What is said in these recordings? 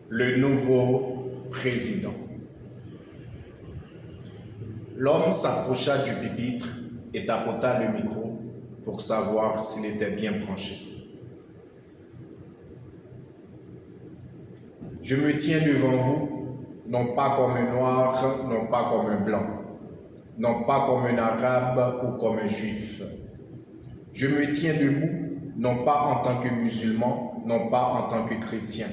Le nouveau président. L'homme s'approcha du pupitre et tapota le micro pour savoir s'il était bien branché. Je me tiens devant vous, non pas comme un noir, non pas comme un blanc, non pas comme un arabe ou comme un juif. Je me tiens debout, non pas en tant que musulman, non pas en tant que chrétien,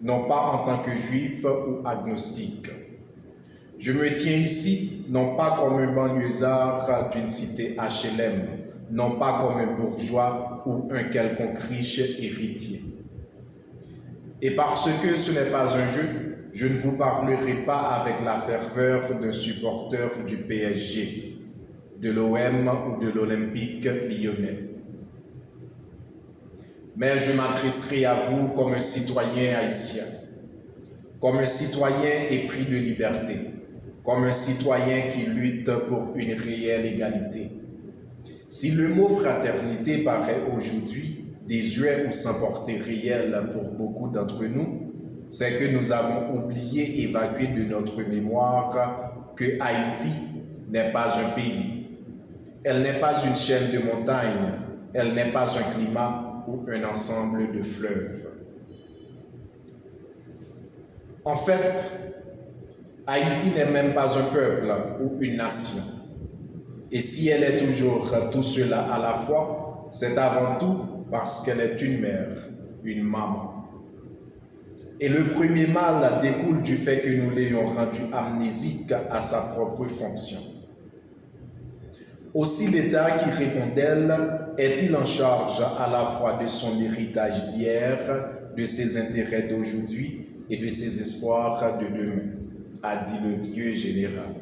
non pas en tant que juif ou agnostique. Je me tiens ici, non pas comme un banlieusard d'une cité HLM, non pas comme un bourgeois ou un quelconque riche héritier. Et parce que ce n'est pas un jeu, je ne vous parlerai pas avec la ferveur d'un supporter du PSG, de l'OM ou de l'Olympique lyonnais. Mais je m'adresserai à vous comme un citoyen haïtien, comme un citoyen épris de liberté, comme un citoyen qui lutte pour une réelle égalité. Si le mot fraternité paraît aujourd'hui désuet ou sans portée réelle pour beaucoup d'entre nous, c'est que nous avons oublié, évacué de notre mémoire que Haïti n'est pas un pays. Elle n'est pas une chaîne de montagnes, elle n'est pas un climat ou un ensemble de fleuves. En fait, Haïti n'est même pas un peuple ou une nation. Et si elle est toujours tout cela à la fois, c'est avant tout parce qu'elle est une mère, une maman. Et le premier mal découle du fait que nous l'ayons rendu amnésique à sa propre fonction. Aussi l'État qui répond d'elle est-il en charge à la fois de son héritage d'hier, de ses intérêts d'aujourd'hui et de ses espoirs de demain, a dit le vieux général.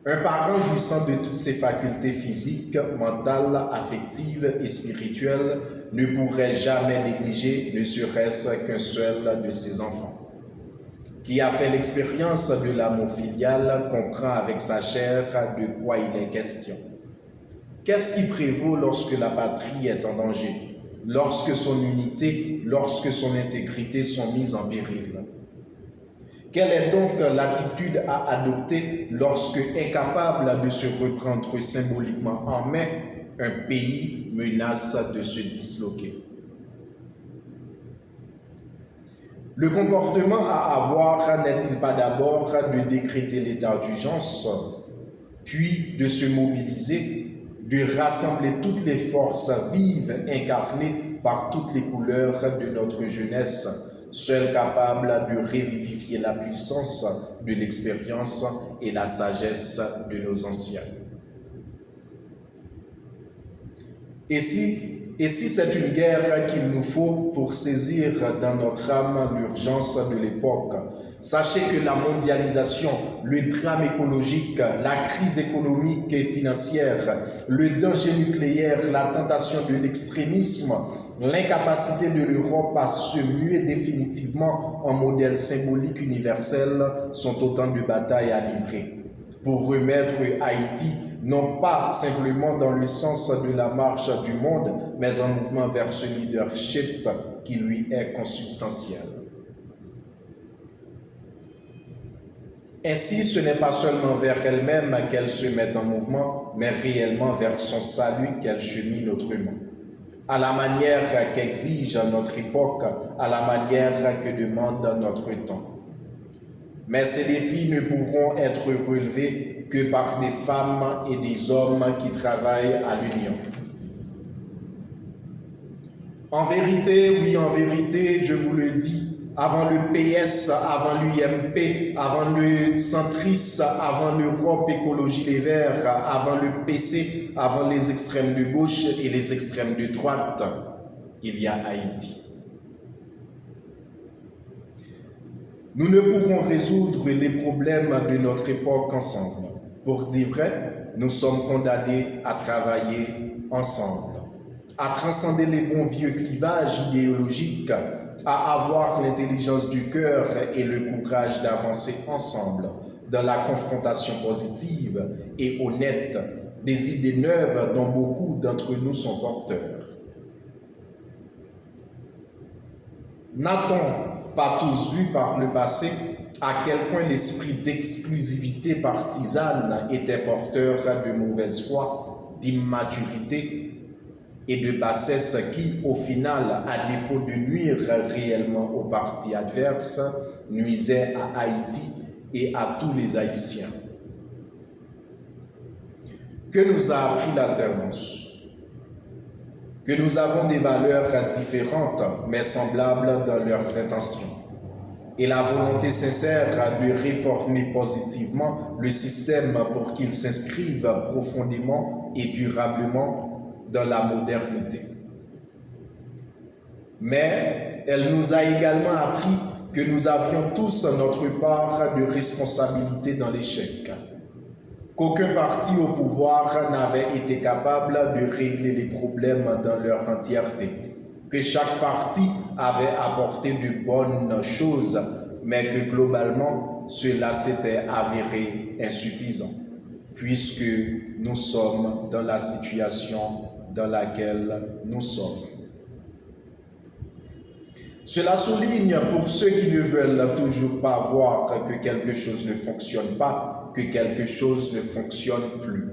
Un parent jouissant de toutes ses facultés physiques, mentales, affectives et spirituelles ne pourrait jamais négliger ne serait-ce qu'un seul de ses enfants. Qui a fait l'expérience de l'amour filial comprend avec sa chair de quoi il est question. Qu'est-ce qui prévaut lorsque la patrie est en danger, lorsque son unité, lorsque son intégrité sont mises en péril? Quelle est donc l'attitude à adopter lorsque, incapable de se reprendre symboliquement en main, un pays menace de se disloquer? Le comportement à avoir n'est-il pas d'abord de décréter l'état d'urgence, puis de se mobiliser, de rassembler toutes les forces vives incarnées par toutes les couleurs de notre jeunesse, seul capable de revivifier la puissance de l'expérience et la sagesse de nos anciens. Et si c'est une guerre qu'il nous faut pour saisir dans notre âme l'urgence de l'époque, sachez que la mondialisation, le drame écologique, la crise économique et financière, le danger nucléaire, la tentation de l'extrémisme, l'incapacité de l'Europe à se muer définitivement en modèle symbolique universel sont autant de batailles à livrer pour remettre Haïti non pas simplement dans le sens de la marche du monde, mais en mouvement vers ce leadership qui lui est consubstantiel. Ainsi, ce n'est pas seulement vers elle-même qu'elle se met en mouvement, mais réellement vers son salut qu'elle chemine autrement. À la manière qu'exige notre époque, à la manière que demande notre temps. Mais ces défis ne pourront être relevés que par des femmes et des hommes qui travaillent à l'union. En vérité, oui, en vérité, je vous le dis, avant le PS, avant l'UMP, avant le centrisme, avant l'Europe Écologie Les Verts, avant le PC, avant les extrêmes de gauche et les extrêmes de droite, il y a Haïti. Nous ne pourrons résoudre les problèmes de notre époque ensemble. Pour dire vrai, nous sommes condamnés à travailler ensemble, à transcender les bons vieux clivages idéologiques, à avoir l'intelligence du cœur et le courage d'avancer ensemble dans la confrontation positive et honnête des idées neuves dont beaucoup d'entre nous sont porteurs. N'a-t-on pas tous vu par le passé à quel point l'esprit d'exclusivité partisane était porteur de mauvaise foi, d'immaturité et de bassesse qui, au final, à défaut de nuire réellement au parti adverse, nuisait à Haïti et à tous les Haïtiens. Que nous a appris l'alternance? Que nous avons des valeurs différentes mais semblables dans leurs intentions et la volonté sincère de réformer positivement le système pour qu'il s'inscrive profondément et durablement dans la modernité. Mais elle nous a également appris que nous avions tous notre part de responsabilité dans l'échec, qu'aucun parti au pouvoir n'avait été capable de régler les problèmes dans leur entièreté, que chaque parti avait apporté de bonnes choses, mais que globalement, cela s'était avéré insuffisant, puisque nous sommes dans la situation dans laquelle nous sommes. Cela souligne pour ceux qui ne veulent toujours pas voir que quelque chose ne fonctionne pas, que quelque chose ne fonctionne plus.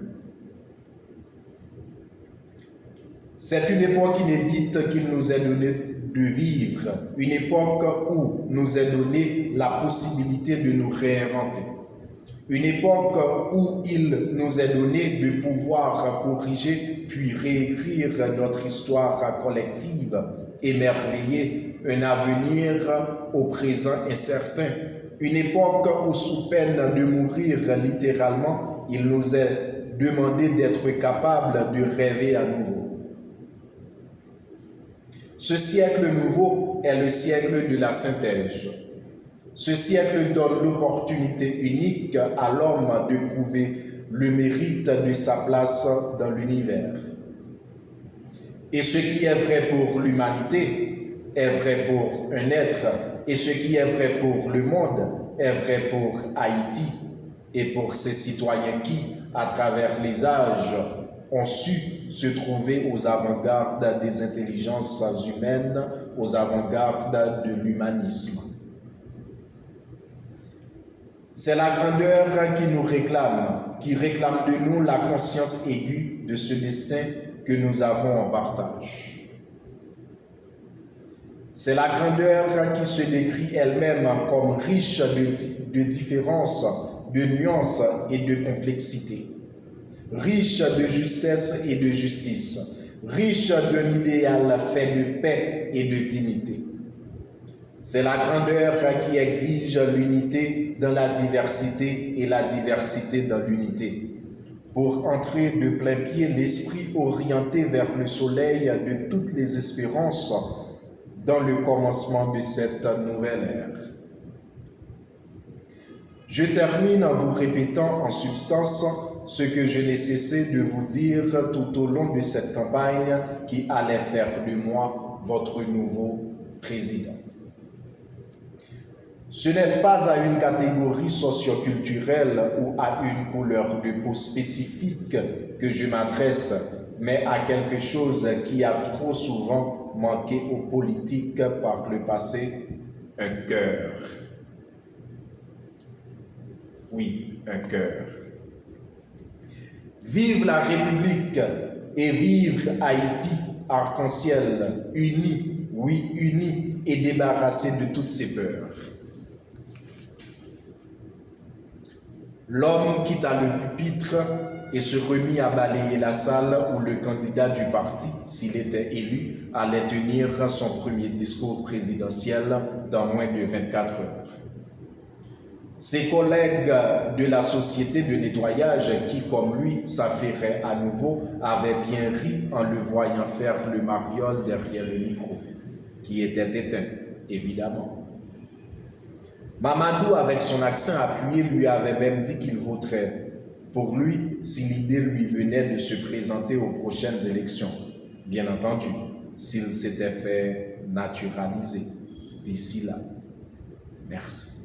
C'est une époque inédite qu'il nous est donné de vivre, une époque où nous est donnée la possibilité de nous réinventer, une époque où il nous est donné de pouvoir corriger puis réécrire notre histoire collective, émerveiller un avenir au présent incertain, une époque où sous peine de mourir littéralement, il nous est demandé d'être capable de rêver à nouveau. Ce siècle nouveau est le siècle de la synthèse. Ce siècle donne l'opportunité unique à l'homme de prouver le mérite de sa place dans l'univers. Et ce qui est vrai pour l'humanité est vrai pour un être, et ce qui est vrai pour le monde est vrai pour Haïti et pour ses citoyens qui, à travers les âges, ont su se trouver aux avant-gardes des intelligences humaines, aux avant-gardes de l'humanisme. C'est la grandeur qui nous réclame, qui réclame de nous la conscience aiguë de ce destin que nous avons en partage. C'est la grandeur qui se décrit elle-même comme riche de différences, de nuances et de complexité, riche de justesse et de justice, riche d'un idéal fait de paix et de dignité. C'est la grandeur qui exige l'unité dans la diversité et la diversité dans l'unité, pour entrer de plein pied l'esprit orienté vers le soleil de toutes les espérances dans le commencement de cette nouvelle ère. Je termine en vous répétant en substance ce que je n'ai cessé de vous dire tout au long de cette campagne qui allait faire de moi votre nouveau président. Ce n'est pas à une catégorie socioculturelle ou à une couleur de peau spécifique que je m'adresse, mais à quelque chose qui a trop souvent manqué aux politiques par le passé, un cœur. Oui, un cœur. Vive la République et vive Haïti, arc-en-ciel, uni, oui, uni et débarrassé de toutes ses peurs. L'homme quitta le pupitre et se remit à balayer la salle où le candidat du parti, s'il était élu, allait tenir son premier discours présidentiel dans moins de 24 heures. Ses collègues de la société de nettoyage qui, comme lui, s'affairaient à nouveau, avaient bien ri en le voyant faire le mariole derrière le micro, qui était éteint, évidemment. Mamadou, avec son accent appuyé, lui avait même dit qu'il voterait pour lui si l'idée lui venait de se présenter aux prochaines élections. Bien entendu, s'il s'était fait naturaliser d'ici là. Merci.